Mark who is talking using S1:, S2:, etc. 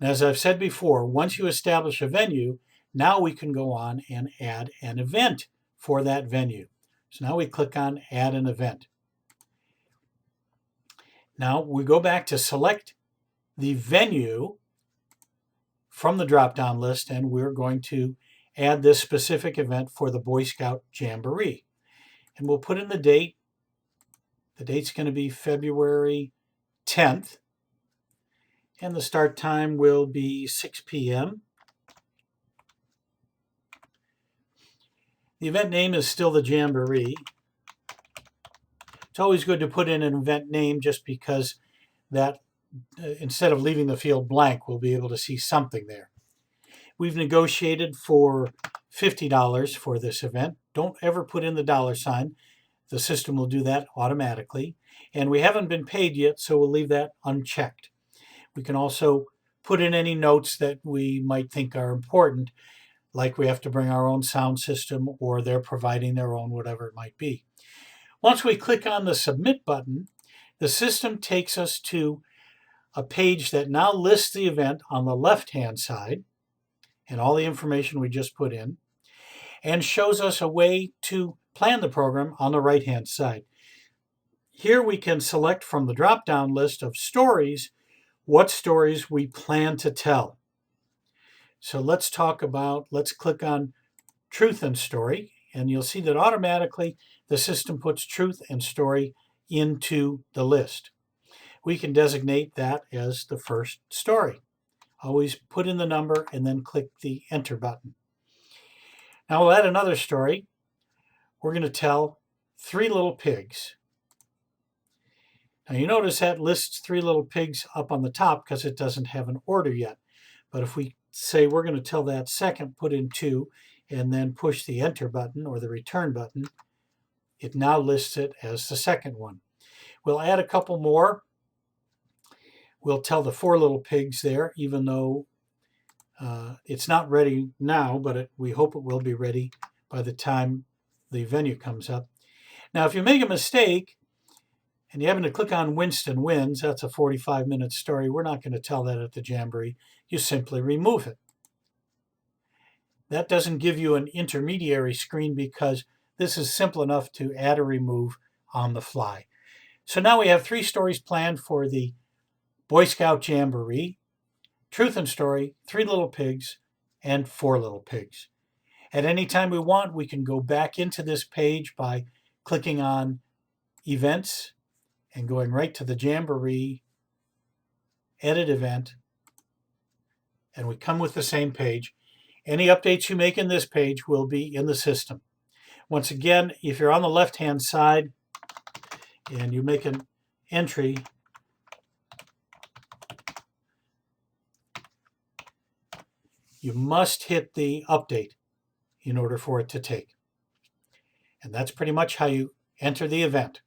S1: And as I've said before, once you establish a venue, now we can go on and add an event for that venue. So now we click on Add an Event. Now we go back to select the venue from the drop-down list, and we're going to add this specific event for the Boy Scout Jamboree. And we'll put in the date. The date's going to be February 10th, and the start time will be 6 p.m. The event name is still the Jamboree. It's always good to put in an event name just because that instead of leaving the field blank, we'll be able to see something there. We've negotiated for $50 for this event. Don't ever put in the $sign. The system will do that automatically. And we haven't been paid yet, so we'll leave that unchecked. We can also put in any notes that we might think are important, like we have to bring our own sound system or they're providing their own, whatever it might be. Once we click on the Submit button, the system takes us to a page that now lists the event on the left-hand side and all the information we just put in, and shows us a way to plan the program on the right-hand side. Here we can select from the drop-down list of stories what stories we plan to tell. So let's click on Truth and Story, and you'll see that automatically the system puts Truth and Story into the list. We can designate that as the first story. Always put in the number and then click the Enter button. Now we'll add another story. We're going to tell Three Little Pigs. Now you notice that lists Three Little Pigs up on the top because it doesn't have an order yet. But if we say we're going to tell that second, put in 2, and then push the Enter button or the Return button, it now lists it as the second one. We'll add a couple more. We'll tell the Four Little Pigs there, even though it's not ready now, but we hope it will be ready by the time the venue comes up. Now, if you make a mistake and you happen to click on Winston Wins, that's a 45-minute story. We're not going to tell that at the Jamboree. You simply remove it. That doesn't give you an intermediary screen because this is simple enough to add or remove on the fly. So now we have 3 stories planned for the Boy Scout Jamboree: Truth and Story, Three Little Pigs, and Four Little Pigs. At any time we want, we can go back into this page by clicking on Events and going right to the Jamboree, Edit Event, and we come with the same page. Any updates you make in this page will be in the system. Once again, if you're on the left-hand side and you make an entry, you must hit the update in order for it to take. And that's pretty much how you enter the event.